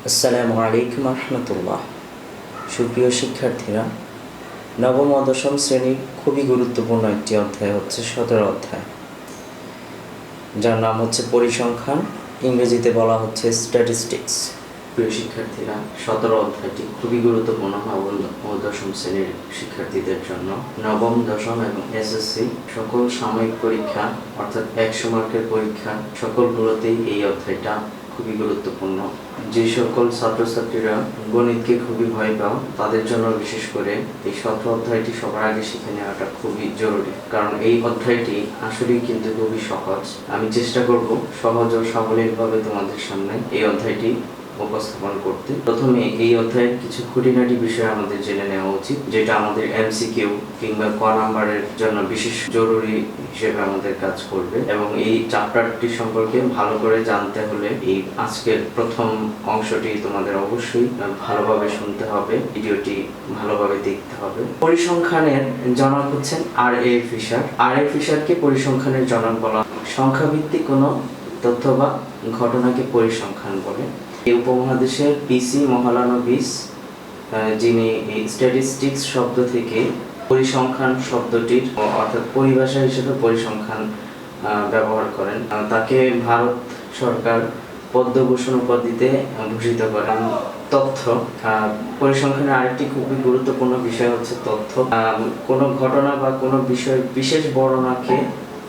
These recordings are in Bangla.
আসসালামু আলাইকুম রহমতুল্লাহ। সুপ্রিয় শিক্ষার্থীরা, নবম ও দশম শ্রেণীর খুবই গুরুত্বপূর্ণ একটি অধ্যায় হচ্ছে 17 অধ্যায়, যার নাম হচ্ছে পরিসংখ্যান, ইংরেজিতে বলা হচ্ছে স্ট্যাটিস্টিক্স। প্রিয় শিক্ষার্থীরা, 17 অধ্যায়টি খুবই গুরুত্বপূর্ণ নবম ও দশম শ্রেণীর শিক্ষার্থীদের জন্য। নবম, দশম এবং এসএসসি সকল সাময়িক পরীক্ষা অর্থাৎ 100 মার্কের পরীক্ষা সকলগুলোতেই এই অধ্যায়টা খুবই গুরুত্বপূর্ণ। যে সকল ছাত্রছাত্রীরা গণিতকে খুবই ভয় পাও তাদের জন্য বিশেষ করে এই 17 অধ্যায়টি সবার আগে শিখে নেওয়াটা খুবই জরুরি, কারণ এই অধ্যায়টি আসলেই কিন্তু খুবই সহজ। আমি চেষ্টা করব সহজ ও সাবলীলভাবে তোমাদের সামনে এই অধ্যায়টি উপস্থাপন করতে। প্রথমে এই অধ্যায়ের কিছু খুঁটিনাটি বিষয় আমাদের জেনে নেওয়া উচিত, যেটা আমাদের এমসিকিউ কিংবা ক নাম্বারের জন্য বিশেষ জরুরি হিসেবে আমাদের কাজ করবে। এবং এই চ্যাপ্টারটি সম্পর্কে ভালো করে জানতে হলে এই আজকের প্রথম অংশটি তোমাদের অবশ্যই ভালোভাবে শুনতে হবে, ভিডিওটি ভালোভাবে দেখতে হবে। পরিসংখ্যানের জনক হচ্ছেন আর.এ. ফিশার। আর.এ. ফিশারকে পরিসংখ্যানের জনক বলা হয়। সংখ্যাভিত্তিক কোনো তথ্য বা ঘটনাকে পরিসংখ্যান বলে। এই উপমহাদেশের পিসি মহালানোবিস, যিনি এই স্ট্যাটিস্টিক্স শব্দ থেকে পরিসংখ্যান শব্দটির অর্থাৎ পরিভাষা হিসেবে পরিসংখ্যান ব্যবহার করেন, তাকে ভারত সরকার পদ্মভূষণ উপাধিতে ভূষিত করেন। তথ্য, পরিসংখ্যানের আরেকটি খুবই গুরুত্বপূর্ণ বিষয় হচ্ছে তথ্য। কোনো ঘটনা বা কোনো বিষয়ের বিশেষ বর্ণনাকে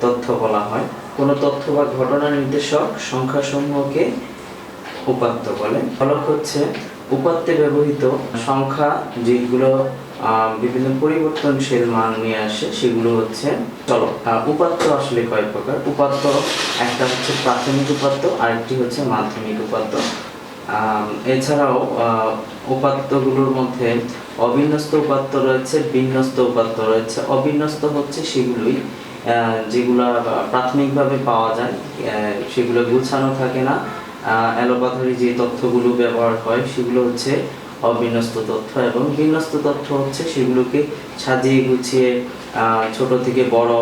তথ্য বলা হয়। কোনো তথ্য বা ঘটনা নির্দেশক সংখ্যাসমূহকে উপাত্ত বলে। ফলক হচ্ছে উপাত্তে ব্যবহৃত সংখ্যা, যেগুলো বিভিন্ন পরিবর্তনশীল মান নিয়ে আসে, সেগুলো হচ্ছে চলক। উপাত্ত আসলে কয় প্রকার? উপাত্ত একটা হচ্ছে প্রাথমিক উপাত্ত, আরেকটি হচ্ছে মাধ্যমিক উপাত্ত। এছাড়াও উপাত্তগুলোর মধ্যে অবিন্যস্ত উপাত্ত রয়েছে, বিন্যস্ত উপাত্ত রয়েছে। অবিন্যস্ত হচ্ছে সেগুলোই যেগুলো প্রাথমিকভাবে পাওয়া যায়, সেগুলো গুছানো থাকে না, এলোপাথারি যে তথ্যগুলো ব্যবহার হয় সেগুলো হচ্ছে অবিন্যস্ত তথ্য। এবং বিন্যস্ত তথ্য হচ্ছে সেগুলোকে সাজিয়ে গুছিয়ে ছোট থেকে বড়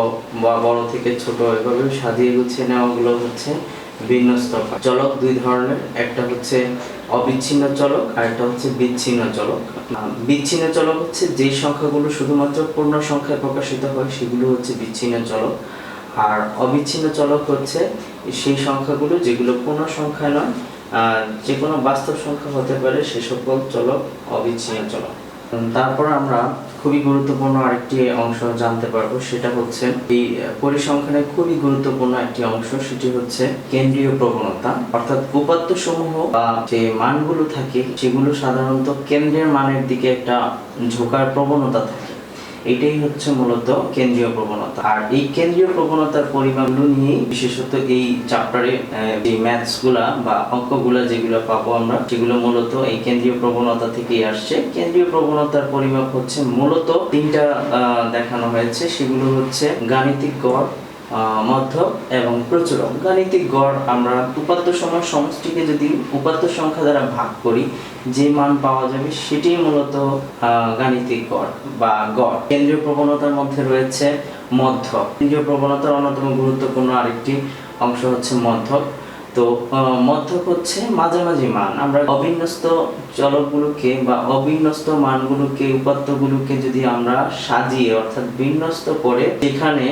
বা বড় থেকে ছোট এভাবে সাজিয়ে গুছিয়ে নেওয়াগুলো হচ্ছে বিন্যস্ত। চলক দুই ধরনের, একটা হচ্ছে অবিচ্ছিন্ন চলক আর একটা হচ্ছে বিচ্ছিন্ন চলক। বিচ্ছিন্ন চলক হচ্ছে যে সংখ্যাগুলো শুধুমাত্র পূর্ণ সংখ্যায় প্রকাশিত হয় সেগুলো হচ্ছে বিচ্ছিন্ন চলক। আর অবিচ্ছিন্ন চলক হচ্ছে সেই সংখ্যাগুলো যেগুলো পূর্ণ সংখ্যা নয়, যে কোনো বাস্তব সংখ্যা হতে পারে, সে সকল চলক অবিচ্ছিন্ন চলক। তারপর আমরা খুবই গুরুত্বপূর্ণ আরেকটি অংশ জানতে পারবো, সেটা হচ্ছে এই পরিসংখ্যানের খুবই গুরুত্বপূর্ণ একটি অংশ, সেটি হচ্ছে কেন্দ্রীয় প্রবণতা। অর্থাৎ উপাত্ত সমূহ বা যে মানগুলো থাকে সেগুলো সাধারণত কেন্দ্রের মানের দিকে একটা ঝোঁকার প্রবণতা থাকে। এটাই হচ্ছে মূলত কেন্দ্রীয় প্রবণতা। আর এই কেন্দ্রীয় প্রবণতার পরিমাণগুলো নিয়ে বিশেষত এই চ্যাপ্টারে যে ম্যাথস গুলা বা অঙ্কগুলা যেগুলো পাবো আমরা, সেগুলো মূলত এই কেন্দ্রীয় প্রবণতা থেকেই আসছে। কেন্দ্রীয় প্রবণতার পরিমাপ হচ্ছে মূলত তিনটা দেখানো হয়েছে, সেগুলো হচ্ছে গাণিতিক গড়, মধ্যক এবং প্রচুরক। গাণিতিক গড় আমরা উপাত্ত সময় সমষ্টিকে যদি উপাত্ত সংখ্যা দ্বারা ভাগ করি যে মান পাওয়া যাবে সেটি মূলত গাণিতিক গড় বা গড়। কেন্দ্রীয় প্রবণতার মধ্যে রয়েছে মধ্যক। কেন্দ্রীয় প্রবণতার অন্যতম গুরুত্বপূর্ণ আরেকটি অংশ হচ্ছে মধ্যক। তো মধ্যক হচ্ছে মাঝামাঝি মান। আমরা অবিন্যস্ত চলকগুলোকে বা অবিন্যস্ত মানগুলোকে, উপাত্তগুলোকে যদি আমরা সাজিয়ে অর্থাৎ বিন্যস্ত করে যেখানে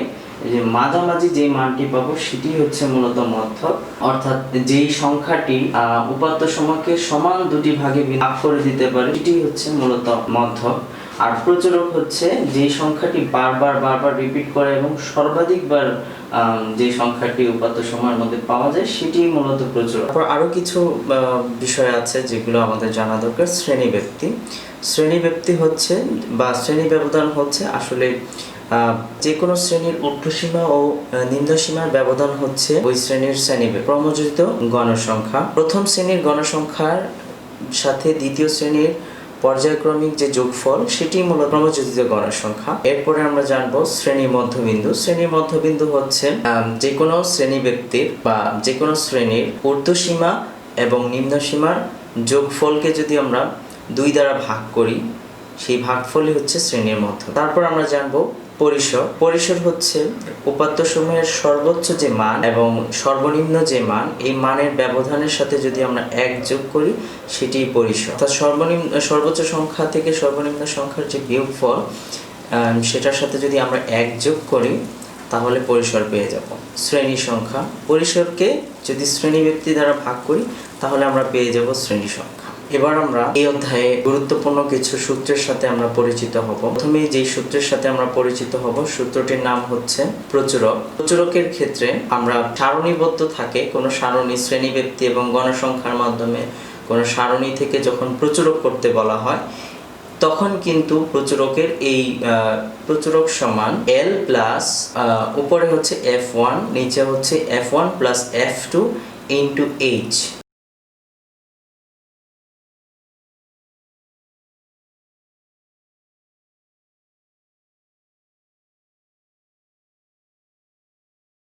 যে মাঝামাঝি যে মানটি পাবো সেটি হচ্ছে মূলত মধ্যক। অর্থাৎ যেই সংখ্যাটি উপাত্ত সমূহকে সমান দুটি ভাগে ভাগ করে দিতে পারে সেটি হচ্ছে মূলত মধ্যক। আর প্রচুরক হচ্ছে যে সংখ্যাটি বারবার রিপিট করে এবং সর্বাধিকবার যে সংখ্যাটি উপাত্ত সমূহের মধ্যে পাওয়া যায় সেটি মূলত প্রচুরক। তারপর আরো কিছু বিষয় আছে যেগুলো আমাদের জানা দরকার। শ্রেণীব্যাপ্তি হচ্ছে বা শ্রেণী ব্যবধান হচ্ছে আসলে যে কোনো শ্রেণীর ঊর্ধ্বসীমা ও নিম্নসীমার ব্যবধান হচ্ছে ওই শ্রেণীর ক্রমযোজিত গণসংখ্যা। প্রথম শ্রেণীর গণসংখ্যার সাথে দ্বিতীয় শ্রেণীর পর্যায়ক্রমিক যে যোগফল সেটি মূলত ক্রমযোজিত গণসংখ্যা। এরপরে আমরা জানবো শ্রেণী মধ্যবিন্দু। শ্রেণী মধ্যবিন্দু হচ্ছে যে কোনো শ্রেণী ব্যক্তির বা যে কোনো শ্রেণীর ঊর্ধ্বসীমা এবং নিম্নসীমার যোগফলকে যদি আমরা 2 দ্বারা ভাগ করি সেই ভাগফলই হচ্ছে শ্রেণীর মধ্য। তারপর আমরা জানবো পরিসর হচ্ছে উপাত্তসমূহের সর্বোচ্চ যে মান এবং সর্বনিম্ন যে মান, এই মানের ব্যবধানের সাথে যদি আমরা 1 যোগ করি সেটি পরিসর। অর্থাৎ সর্বোচ্চ সংখ্যা থেকে সর্বনিম্ন সংখ্যার যে বিয়োগফল সেটার সাথে যদি আমরা 1 যোগ করি তাহলে পরিসর পেয়ে যাব। শ্রেণী সংখ্যা, পরিসরকে যদি শ্রেণী ব্যক্তি দ্বারা ভাগ করি তাহলে আমরা পেয়ে যাব শ্রেণী সংখ্যা। এবার আমরা এই অধ্যায়ে গুরুত্বপূর্ণ কিছু সূত্রের সাথে আমরা পরিচিত হব। প্রথমে যে সূত্রের সাথে আমরা পরিচিত হব, সূত্রটির নাম হচ্ছে প্রচুরক। প্রচুরকের ক্ষেত্রে আমরা সারণীবদ্ধ থাকে কোনো সারণী, শ্রেণী ব্যক্তি এবং গণসংখ্যার মাধ্যমে কোনো সারণী থেকে যখন প্রচুরক করতে বলা হয় তখন কিন্তু প্রচুরকের এই প্রচুরক সমান L প্লাস উপরে হচ্ছে F1, নিচে হচ্ছে F1 plus F2 into H।